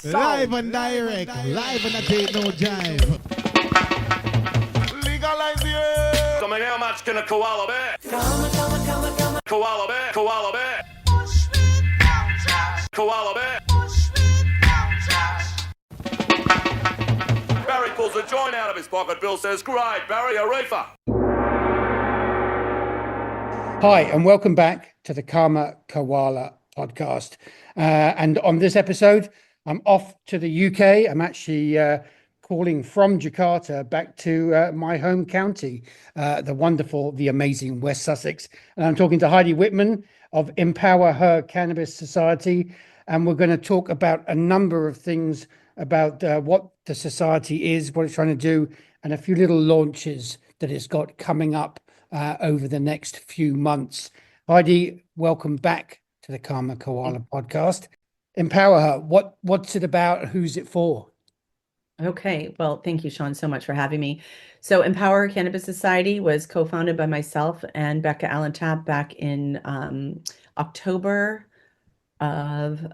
Live and direct, live and I take no jive. Legalize it. Tell me how much can a koala bear? Koala bear, koala bear. Koala bear. Barry pulls a joint out of his pocket. Bill says, "Great, Barry, a reefer." Hi, and welcome back to the Koala podcast. And on this episode, I'm off to the UK. I'm actually calling from Jakarta back to my home county, the wonderful, the amazing West Sussex. And I'm talking to Heidi Whitman of EmpowHer Cannabis Society. And we're going to talk about a number of things about what the society is, what it's trying to do, and a few little launches that it's got coming up over the next few months. Heidi, welcome back to the Koala podcast. EmpowHer, what's it about? Who's it for? Okay, well, thank you, Sean, so much for having me. So EmpowHer Cannabis Society was co-founded by myself and Becca Allentab back in October of,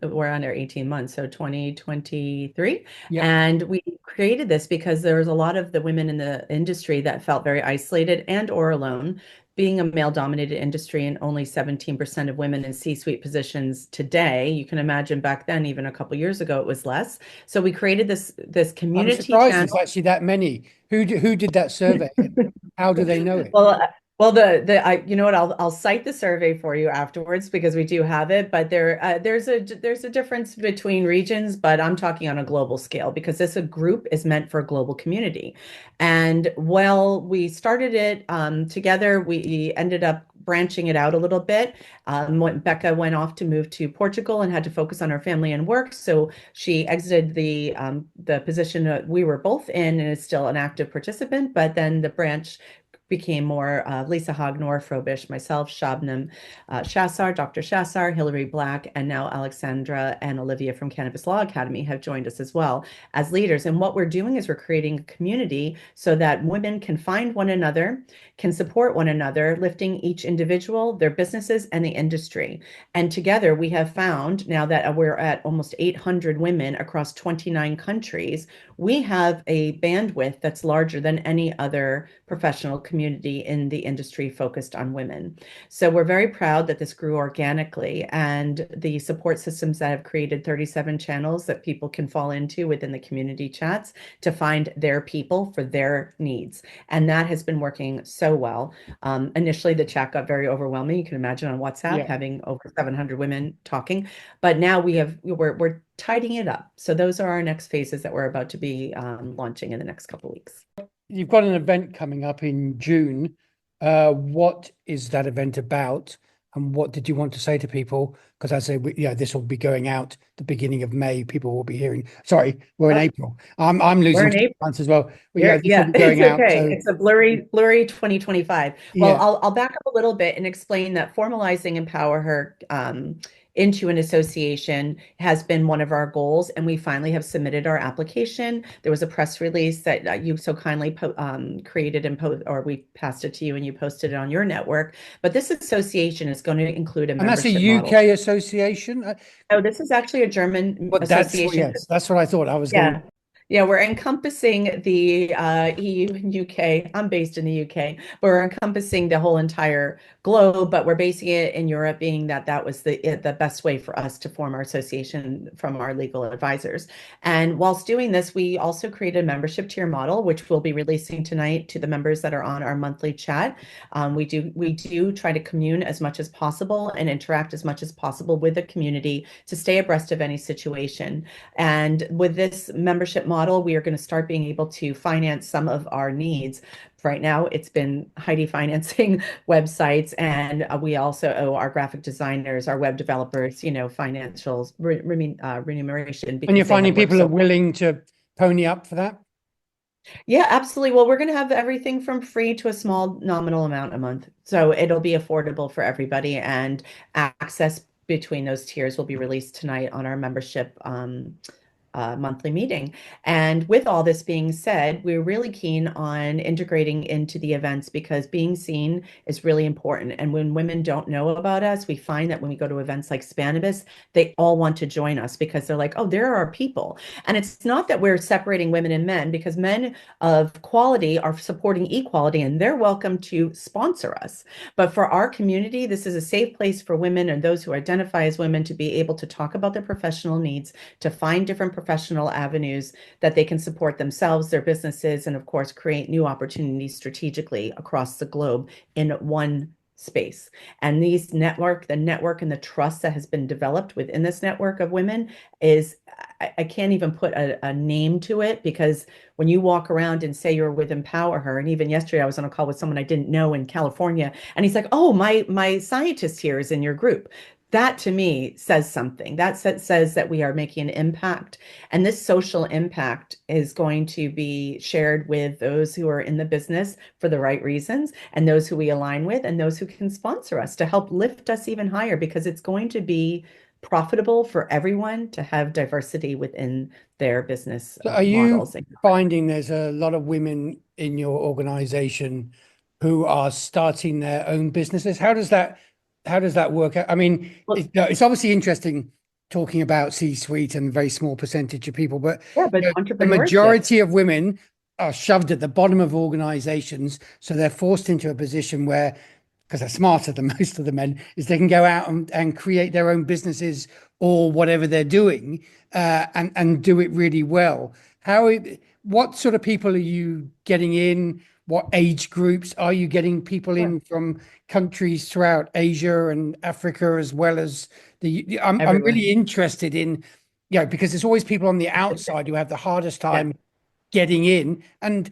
we're under 18 months, so 2023. Yeah. And we created this because there was a lot of the women in the industry that felt very isolated and or alone. Being a male-dominated industry and only 17% of women in C-suite positions today, you can imagine back then, even a couple of years ago, it was less. So we created this community. I'm surprised there's actually that many. Who did that survey? How do they know it? Well, you know what? I'll cite the survey for you afterwards because we do have it. But there's a difference between regions, but I'm talking on a global scale because this group is meant for a global community. And while we started it together, we ended up branching it out a little bit. Becca went off to move to Portugal and had to focus on her family and work. So she exited the position that we were both in and is still an active participant. But then the branch became more Lisa Hognor, Frobish, myself, Shabnam Shassar, Dr. Shassar, Hillary Black, and now Alexandra and Olivia from Cannabis Law Academy have joined us as well as leaders. And what we're doing is we're creating a community so that women can find one another, can support one another, lifting each individual, their businesses, and the industry. And together we have found, now that we're at almost 800 women across 29 countries, we have a bandwidth that's larger than any other professional community in the industry focused on women. So we're very proud that this grew organically, and the support systems that have created 37 channels that people can fall into within the community chats to find their people for their needs. And that has been working so well. Initially, the chat got very overwhelming. You can imagine on WhatsApp having over 700 women talking, but now we're tidying it up. So those are our next phases that we're about to be launching in the next couple of weeks. You've got an event coming up in June. What is that event about? And what did you want to say to people? Because I say, this will be going out the beginning of May. People will be hearing. Sorry, we're in April. I'm losing months as well. But it's okay. It's a blurry 2025. Well, I'll back up a little bit and explain that formalizing EmpowHer into an association has been one of our goals, and we finally have submitted our application. There was a press release that you so kindly created or we passed it to you and you posted it on your network. But this association is going to include a membership model. And that's a UK association? No, this is actually a German association. That's what I thought. I was going. Yeah, we're encompassing the EU and UK. I'm based in the UK. We're encompassing the whole entire globe, but we're basing it in Europe, being that was the best way for us to form our association from our legal advisors. And whilst doing this, we also created a membership tier model, which we'll be releasing tonight to the members that are on our monthly chat. We do try to commune as much as possible and interact as much as possible with the community to stay abreast of any situation. And with this membership model, we are going to start being able to finance some of our needs. Right now, it's been Heidi financing websites, and we also owe our graphic designers, our web developers, financials, remuneration. And you're finding people are willing to pony up for that? Yeah, absolutely. Well, we're going to have everything from free to a small nominal amount a month. So it'll be affordable for everybody, and access between those tiers will be released tonight on our membership monthly meeting. And with all this being said, we're really keen on integrating into the events because being seen is really important. And when women don't know about us, we find that when we go to events like Spanibus, they all want to join us because they're like, oh, there are people. And it's not that we're separating women and men, because men of quality are supporting equality and they're welcome to sponsor us. But for our community, this is a safe place for women and those who identify as women to be able to talk about their professional needs, to find different professional avenues that they can support themselves, their businesses, and of course, create new opportunities strategically across the globe in one space. And the network and the trust that has been developed within this network of women is, I can't even put a name to it, because when you walk around and say you're with EmpowHer, and even yesterday I was on a call with someone I didn't know in California, and he's like, oh, my scientist here is in your group. That to me says something. That says that we are making an impact. And this social impact is going to be shared with those who are in the business for the right reasons, and those who we align with, and those who can sponsor us to help lift us even higher, because it's going to be profitable for everyone to have diversity within their business So are you models. finding there's a lot of women in your organization who are starting their own businesses? How does that work out? I mean, Well, it's obviously interesting talking about C-suite and a very small percentage of people, but yeah, but the entrepreneurship. majority of women are shoved at the bottom of organizations, so they're forced into a position where, because they're smarter than most of the men, is they can go out and create their own businesses or whatever they're doing, and do it really well. What sort of people are you getting in? What age groups are you getting people Sure. in from countries throughout Asia and Africa, as well as I'm Everywhere. really interested in, because there's always people on the outside who have the hardest Yeah. time getting in, and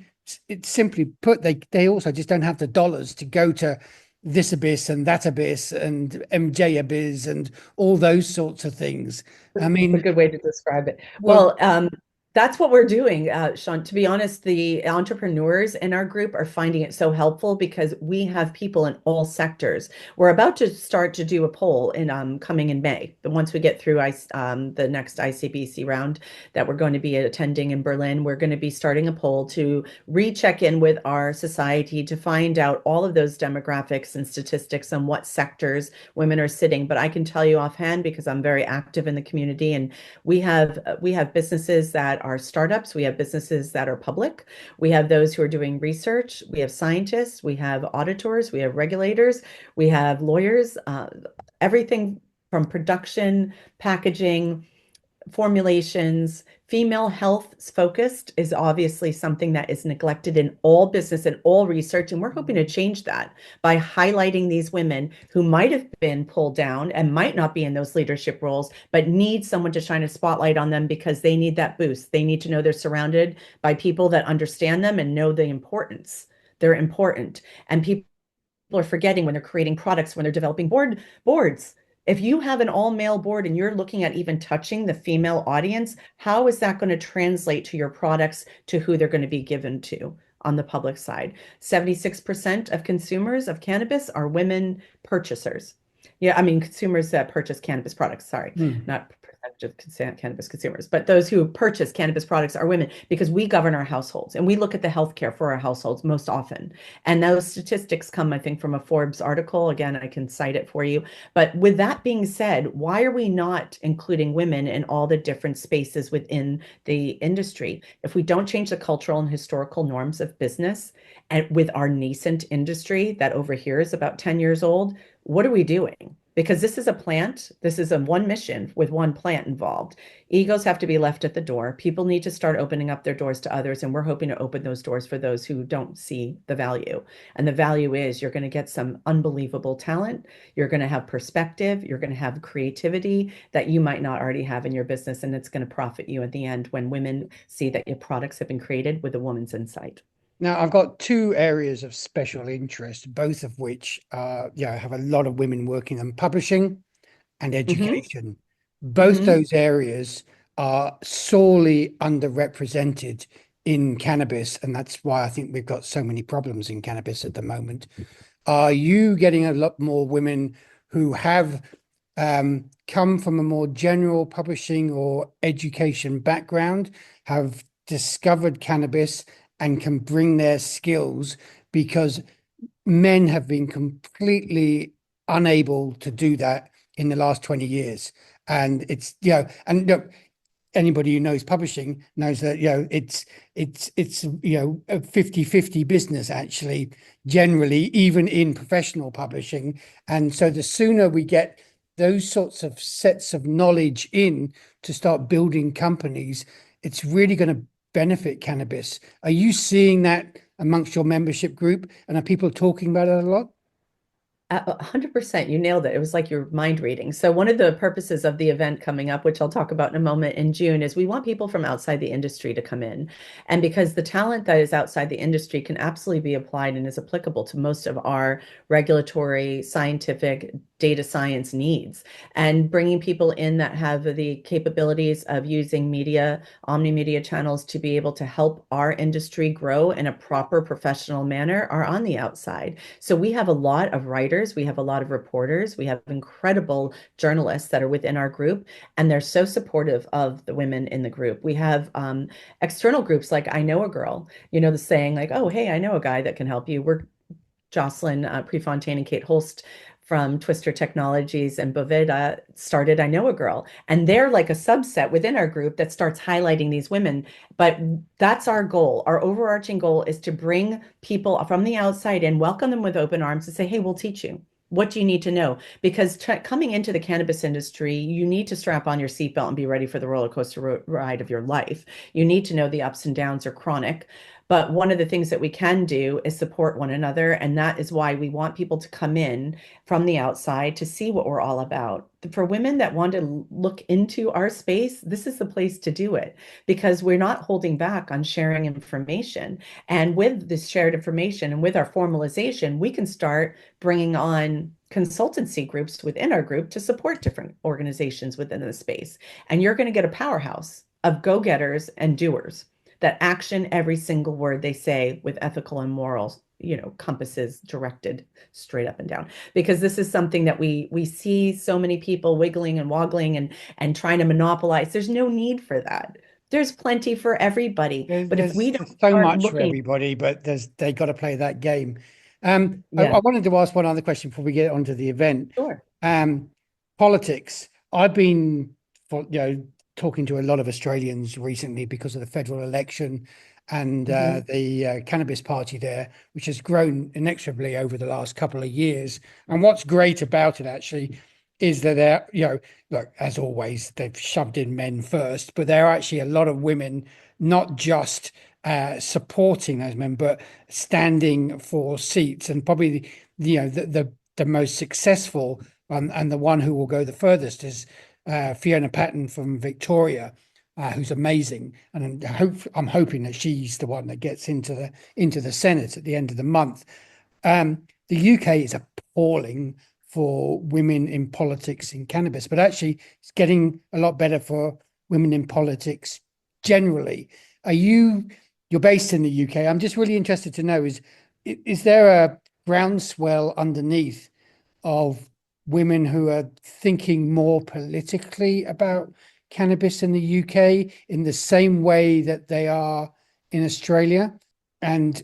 it's simply put, they also just don't have the dollars to go to this abyss and that abyss and MJ abyss and all those sorts of things. I It's a mean, good way to describe it. well, Well, that's what we're doing, Sean. To be honest, the entrepreneurs in our group are finding it so helpful because we have people in all sectors. We're about to start to do a poll in coming in May. Once we get through the next ICBC round that we're going to be attending in Berlin, we're going to be starting a poll to recheck in with our society to find out all of those demographics and statistics on what sectors women are sitting. But I can tell you offhand, because I'm very active in the community, and we have businesses that are startups, we have businesses that are public, we have those who are doing research, we have scientists, we have auditors, we have regulators, we have lawyers, everything from production, packaging, formulations. Female health focused is obviously something that is neglected in all business and all research. And we're hoping to change that by highlighting these women who might have been pulled down and might not be in those leadership roles, but need someone to shine a spotlight on them because they need that boost. They need to know they're surrounded by people that understand them and know the importance. They're important. And people are forgetting when they're creating products, when they're developing boards. If you have an all male board and you're looking at even touching the female audience, how is that going to translate to your products, to who they're going to be given to on the public side? 76% of consumers of cannabis are women purchasers. Yeah, I mean, consumers that purchase cannabis products, sorry, not percentage of cannabis consumers, but those who purchase cannabis products are women, because we govern our households and we look at the healthcare for our households most often. And those statistics come, I think, from a Forbes article. Again, I can cite it for you. But with that being said, why are we not including women in all the different spaces within the industry? If we don't change the cultural and historical norms of business, and with our nascent industry that over here is about 10 years old, what are we doing? Because this is a plant, this is a one mission with one plant involved. Egos have to be left at the door. People need to start opening up their doors to others, and we're hoping to open those doors for those who don't see the value. And the value is you're going to get some unbelievable talent, you're going to have perspective, you're going to have creativity that you might not already have in your business, and it's going to profit you at the end when women see that your products have been created with a woman's insight. now I've got two areas of special interest, both of which have a lot of women working in publishing and Hmm. education. Both Hmm. those areas are sorely underrepresented in cannabis, and that's why I think we've got so many problems in cannabis at the moment. Are you getting a lot more women who have come from a more general publishing or education background, have discovered cannabis and can bring their skills because men have been completely unable to do that in the last 20 years. And it's, and look, anybody who knows publishing knows that, it's a 50-50 business, actually, generally, even in professional publishing. And so the sooner we get those sorts of sets of knowledge in to start building companies, it's really going to benefit cannabis. Are you seeing that amongst your membership group, and are people talking about it a lot? 100%, you nailed it. It was like your mind reading. So one of the purposes of the event coming up, which I'll talk about in a moment in June, is we want people from outside the industry to come in. And because the talent that is outside the industry can absolutely be applied and is applicable to most of our regulatory, scientific, data science needs, and bringing people in that have the capabilities of using media, omni-media channels to be able to help our industry grow in a proper professional manner are on the outside. So we have a lot of writers, we have a lot of reporters, we have incredible journalists that are within our group, and they're so supportive of the women in the group. We have external groups like I Know a Girl, the saying like, oh, hey, I know a guy that can help you. We're Jocelyn Prefontaine and Kate Holst from Twister Technologies and Boveda started I Know a Girl. And they're like a subset within our group that starts highlighting these women. But that's our goal. Our overarching goal is to bring people from the outside in, welcome them with open arms and say, hey, we'll teach you. What do you need to know? Because coming into the cannabis industry, you need to strap on your seatbelt and be ready for the roller coaster ride of your life. You need to know the ups and downs are chronic. But one of the things that we can do is support one another. And that is why we want people to come in from the outside to see what we're all about. For women that want to look into our space, this is the place to do it because we're not holding back on sharing information. And with this shared information and with our formalization, we can start bringing on consultancy groups within our group to support different organizations within the space. And you're going to get a powerhouse of go-getters and doers that action every single word they say with ethical and moral, compasses directed straight up and down. Because this is something that we see so many people wiggling and woggling and trying to monopolize. There's no need for that. There's plenty for everybody. But if we don't There's so start much for looking, everybody, but they got to play that game. yeah, I wanted to ask one other question before we get onto the event. sure. Politics. I've been, talking to a lot of Australians recently because of the federal election and the Cannabis Party there, which has grown inexorably over the last couple of years. And what's great about it actually is that they're, look, as always, they've shoved in men first, but there are actually a lot of women, not just supporting those men, but standing for seats. And probably the most successful and the one who will go the furthest is Fiona Patton from Victoria, who's amazing, and I'm hoping that she's the one that gets into the Senate at the end of the month. The UK is appalling for women in politics in cannabis, but actually it's getting a lot better for women in politics generally. You're based in the UK. I'm just really interested to know, is there a groundswell underneath of women who are thinking more politically about cannabis in the UK in the same way that they are in Australia? And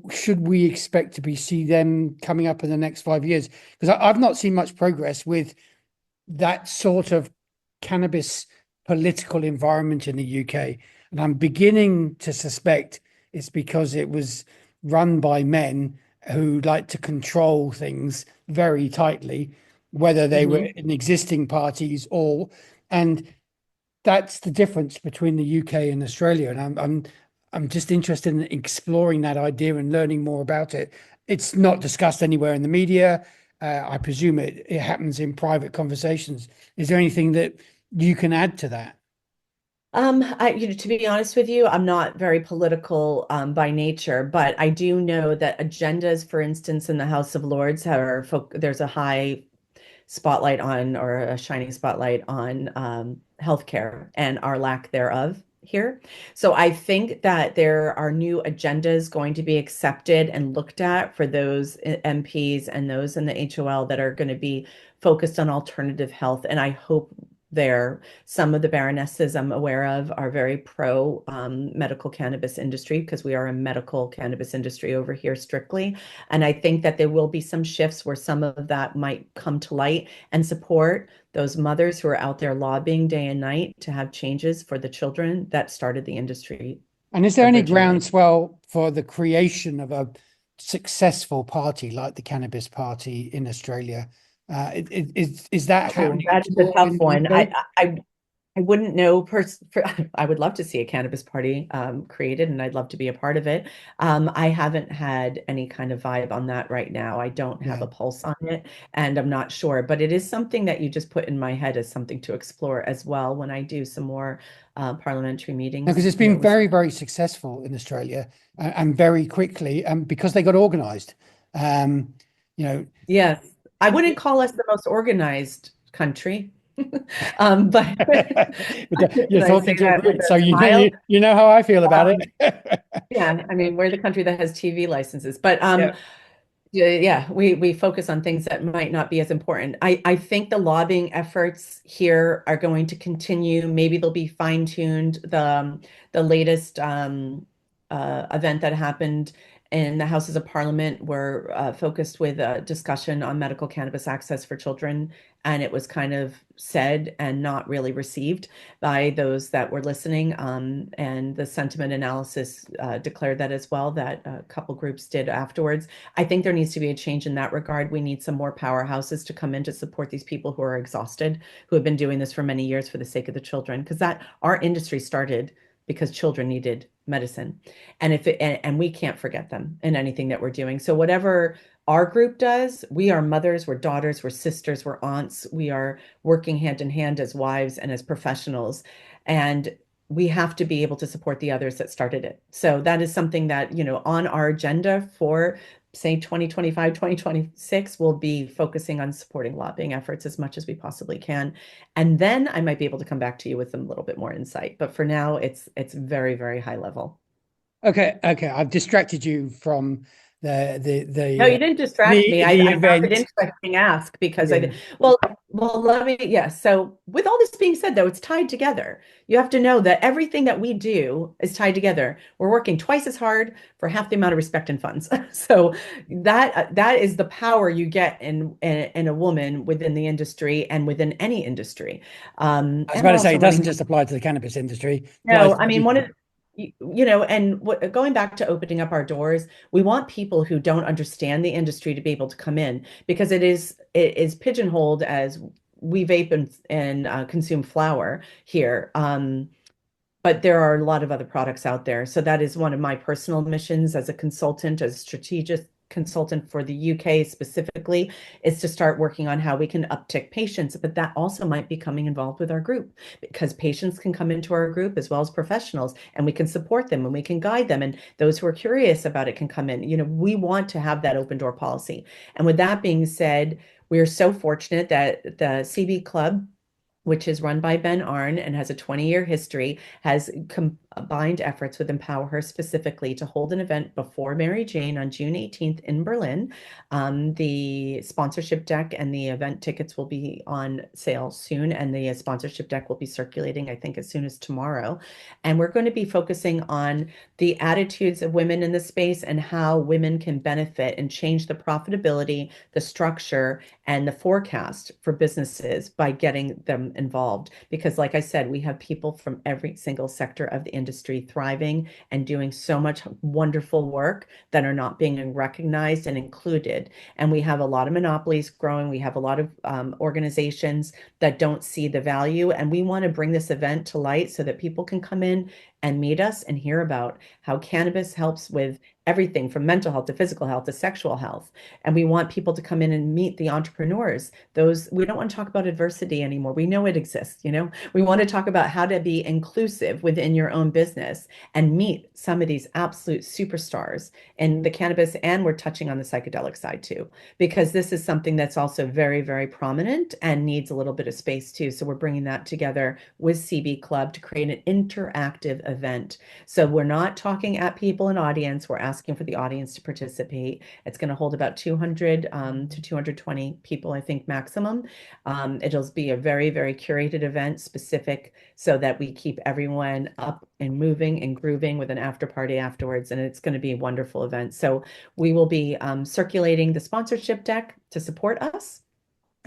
should we expect to see them coming up in the next 5 years? Because I've not seen much progress with that sort of cannabis political environment in the UK. And I'm beginning to suspect it's because it was run by men who like to control things very tightly, whether they were in existing parties and that's the difference between the UK and Australia. And I'm just interested in exploring that idea and learning more about it. It's not discussed anywhere in the media. I presume it happens in private conversations. Is there anything that you can add to that? To be honest with you, I'm not very political by nature, but I do know that agendas, for instance, in the House of Lords, there's a high spotlight on, or a shining spotlight on, healthcare and our lack thereof here. So I think that there are new agendas going to be accepted and looked at for those MPs and those in the HOL that are going to be focused on alternative health. And I hope some of the baronesses I'm aware of are very pro medical cannabis industry, because we are a medical cannabis industry over here strictly. And I think that there will be some shifts where some of that might come to light and support those mothers who are out there lobbying day and night to have changes for the children that started the industry. And is there any originally. groundswell for the creation of a successful party like the Cannabis Party in Australia? Is that happening? That is at a all tough in the one. UK? I wouldn't know. I would love to see a cannabis party created, and I'd love to be a part of it. I haven't had any kind of vibe on that right now. I don't have Yeah. a pulse on it, and I'm not sure. But it is something that you just put in my head as something to explore as well when I do some more parliamentary meetings. Because it's been very, very successful in Australia and very quickly, because they got organized. Yes, I wouldn't call us the most organized country. But You're I talking say to a that with Brit, a so smile. you know how I feel about it. Yeah, I mean, we're the country that has TV licenses, but Yeah. yeah, we focus on things that might not be as important. I think the lobbying efforts here are going to continue. Maybe they'll be fine-tuned. The latest event that happened in the Houses of Parliament were focused with a discussion on medical cannabis access for children, and it was kind of said and not really received by those that were listening. And the sentiment analysis declared that as well, that a couple groups did afterwards. I think there needs to be a change in that regard. We need some more powerhouses to come in to support these people who are exhausted, who have been doing this for many years for the sake of the children, because that our industry started because children needed medicine. And we can't forget them in anything that we're doing. So whatever our group does, we are mothers, we're daughters, we're sisters, we're aunts, we are working hand in hand as wives and as professionals. And we have to be able to support the others that started it. So that is something that, on our agenda for say 2025, 2026, we'll be focusing on supporting lobbying efforts as much as we possibly can. And then I might be able to come back to you with a little bit more insight. But for now, it's very, very high level. Okay. I've distracted you from No, you didn't distract me. the I found it event. interesting ask because Yeah. well, let me, yes. So with all this being said, though, it's tied together. You have to know that everything that we do is tied together. We're working twice as hard for half the amount of respect and funds. So that is the power you get in a woman within the industry and within any industry. I was And about we're to say also it doesn't running. just apply to the cannabis industry. It applies No, to I mean, everything. and going back to opening up our doors, we want people who don't understand the industry to be able to come in, because it is pigeonholed as we vape and consume flower here. But there are a lot of other products out there. So that is one of my personal missions as a consultant, as a strategic consultant for the UK specifically, is to start working on how we can uptick patients. But that also might be coming involved with our group, because patients can come into our group as well as professionals, and we can support them and we can guide them. And those who are curious about it can come in. We want to have that open door policy. And with that being said, we are so fortunate that the CB Club, which is run by Ben Arn and has a 20-year history, has combined efforts with EmpowHer specifically to hold an event before Mary Jane on June 18th in Berlin. The sponsorship deck and the event tickets will be on sale soon, and the sponsorship deck will be circulating, I think, as soon as tomorrow. And we're going to be focusing on the attitudes of women in the space and how women can benefit and change the profitability, the structure, and the forecast for businesses by getting them involved. Because like I said, we have people from every single sector of the industry thriving and doing so much wonderful work that are not being recognized and included. And we have a lot of monopolies growing. We have a lot of organizations that don't see the value. And we want to bring this event to light so that people can come in and meet us and hear about how cannabis helps with everything from mental health to physical health to sexual health. And we want people to come in and meet the entrepreneurs. We don't want to talk about adversity anymore. We know it exists, We want to talk about how to be inclusive within your own business and meet some of these absolute superstars in the cannabis. And we're touching on the psychedelic side too, because this is something that's also very, very prominent and needs a little bit of space too. So we're bringing that together with CB Club to create an interactive event. So we're not talking at people in audience. We're asking for the audience to participate. It's going to hold about 200 to 220 people, I think, maximum. It'll be a very, very curated event, specific, so that we keep everyone up and moving and grooving with an after party afterwards. And it's going to be a wonderful event. So we will be circulating the sponsorship deck to support us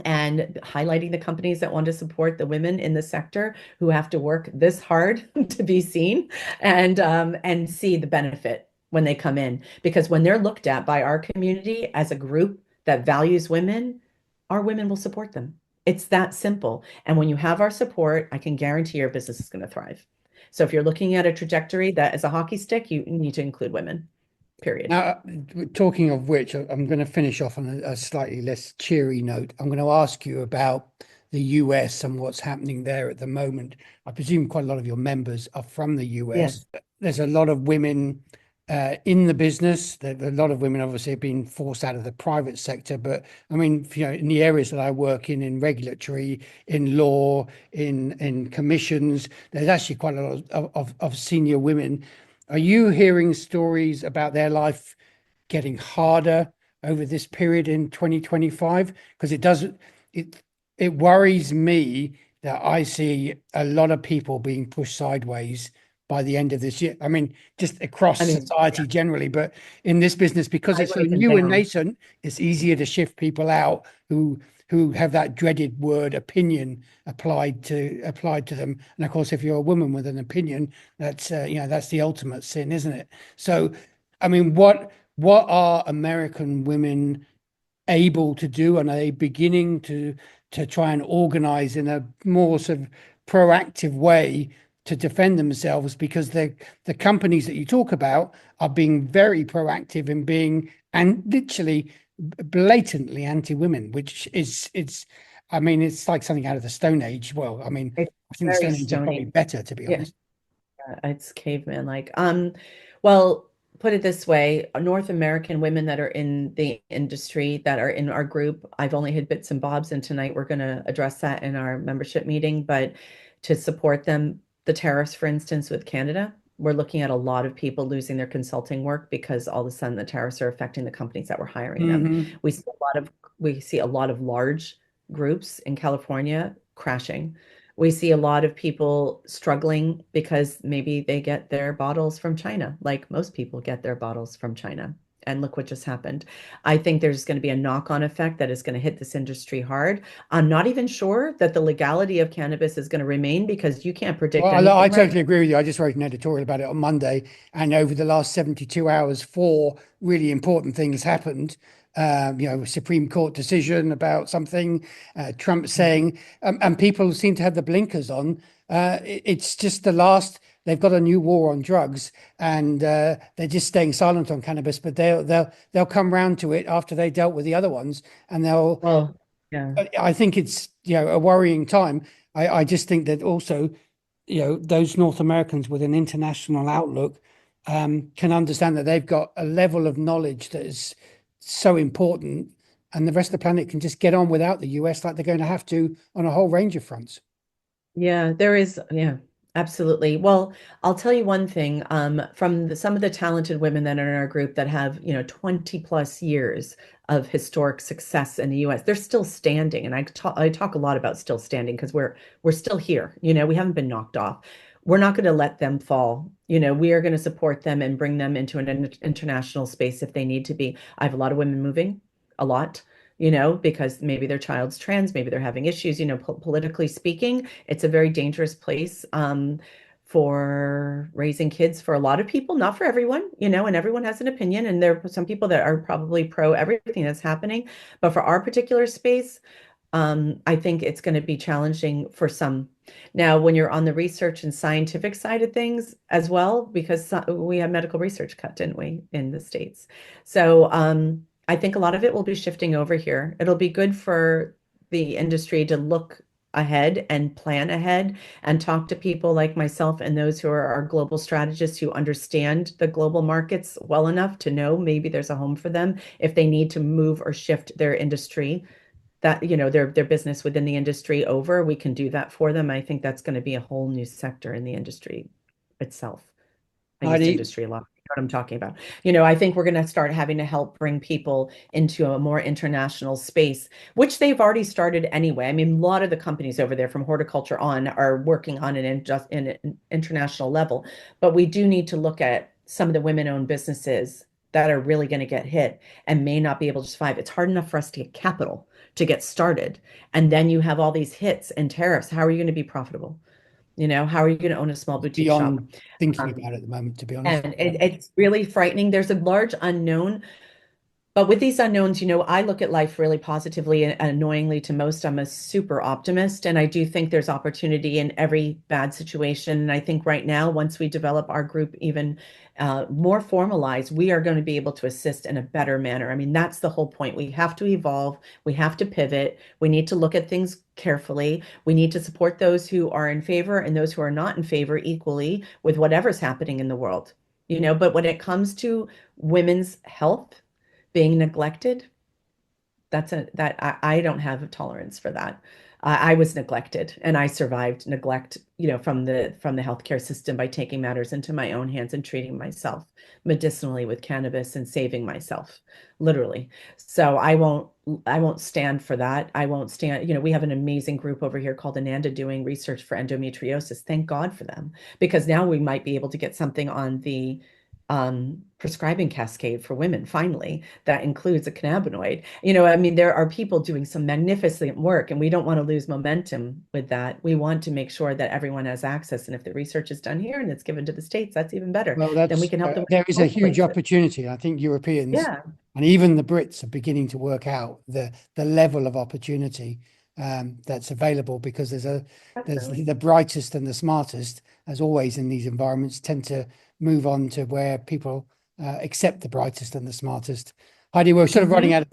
and highlighting the companies that want to support the women in the sector who have to work this hard to be seen and see the benefit when they come in. Because when they're looked at by our community as a group that values women, our women will support them. It's that simple. And when you have our support, I can guarantee your business is going to thrive. So if you're looking at a trajectory that is a hockey stick, you need to include women, period. Now, talking of which, I'm going to finish off on a slightly less cheery note. I'm going to ask you about the US and what's happening there at the moment. I presume quite a lot of your members are from the US. Yes. There's a lot of women in the business. A lot of women obviously have been forced out of the private sector, but I mean, in the areas that I work in regulatory, in law, in commissions, there's actually quite a lot of senior women. Are you hearing stories about their life getting harder over this period in 2025? Because it worries me that I see a lot of people being pushed sideways by the end of this year. I mean, just across society generally, but in this business, because it's so new and nascent, it's easier to shift people out who have that dreaded word opinion applied to them. And of course, if you're a woman with an opinion, that's that's the ultimate sin, isn't it? So, I mean, what are American women able to do, and are they beginning to try and organize in a more sort of proactive way to defend themselves? Because the companies that you talk about are being very proactive in being and literally blatantly anti-women, which is I mean, it's like something out of the Stone Age. Well, I mean, I think the Stone Age is probably better, to be honest. It's caveman like. Well, put it this way, North American women that are in the industry that are in our group, I've only had bits and bobs, and tonight we're going to address that in our membership meeting. But to support them, the tariffs, for instance, with Canada, we're looking at a lot of people losing their consulting work because all of a sudden the tariffs are affecting the companies that were hiring them. We see a lot of large groups in California crashing. We see a lot of people struggling because maybe they get their bottles from China, like most people get their bottles from China. And look what just happened. I think there's going to be a knock-on effect that is going to hit this industry hard. I'm not even sure that the legality of cannabis is going to remain because you can't predict anything. I totally agree with you. I just wrote an editorial about it on Monday, and over the last 72 hours, 4 really important things happened. Supreme Court decision about something, Trump saying, and people seem to have the blinkers on. It's just the last. They've got a new war on drugs, and they're just staying silent on cannabis. But they'll come round to it after they dealt with the other ones, and they'll. Well, yeah. I think it's a worrying time. I just think that also, those North Americans with an international outlook can understand that they've got a level of knowledge that is so important, and the rest of the planet can just get on without the US like they're going to have to on a whole range of fronts. Yeah, there is. Yeah, absolutely. Well, I'll tell you one thing, from some of the talented women that are in our group that have, 20 plus years of historic success in the US, they're still standing. And I talk a lot about still standing because we're still here. We haven't been knocked off. We're not going to let them fall. We are going to support them and bring them into an international space if they need to be. I have a lot of women moving, a lot, because maybe their child's trans, maybe they're having issues, politically speaking. It's a very dangerous place for raising kids for a lot of people, not for everyone, and everyone has an opinion. And there are some people that are probably pro everything that's happening. But for our particular space, I think it's going to be challenging for some. Now, when you're on the research and scientific side of things as well, because we have medical research cut, didn't we, in the States? So I think a lot of it will be shifting over here. It'll be good for the industry to look ahead and plan ahead and talk to people like myself and those who are our global strategists who understand the global markets well enough to know maybe there's a home for them if they need to move or shift their industry, that their business within the industry over. We can do that for them. I think that's going to be a whole new sector in the industry. itself. I used Heidi, industry a lot. You know what I'm talking about. I think we're going to start having to help bring people into a more international space, which they've already started anyway. I mean, a lot of the companies over there from horticulture on are working on an international level, but we do need to look at some of the women-owned businesses that are really going to get hit and may not be able to survive. It's hard enough for us to get capital to get started. And then you have all these hits and tariffs. How are you going to be profitable? How are you going to own a small boutique shop? beyond thinking Um, about it at the moment, to be honest. and it's really frightening. There's a large unknown, but with these unknowns, I look at life really positively and annoyingly to most. I'm a super optimist, and I do think there's opportunity in every bad situation. And I think right now, once we develop our group even more formalized, we are going to be able to assist in a better manner. I mean, that's the whole point. We have to evolve. We have to pivot. We need to look at things carefully. We need to support those who are in favor and those who are not in favor equally with whatever's happening in the world. But when it comes to women's health being neglected, I don't have a tolerance for that. I was neglected and I survived neglect, from the healthcare system by taking matters into my own hands and treating myself medicinally with cannabis and saving myself, literally. So I won't stand for that. I won't stand, we have an amazing group over here called Ananda doing research for endometriosis. Thank God for them, because now we might be able to get something on the prescribing cascade for women finally that includes a cannabinoid. I mean, there are people doing some magnificent work, and we don't want to lose momentum with that. We want to make sure that everyone has access, and if the research is done here and it's given to the States, that's even better. Well, Then we can help them. there is a huge opportunity. I think Europeans and even the Brits are beginning to work out the level of opportunity that's available, because there's the brightest and the smartest, as always in these environments, tend to move on to where people accept the brightest and the smartest. Heidi, we're sort of running out of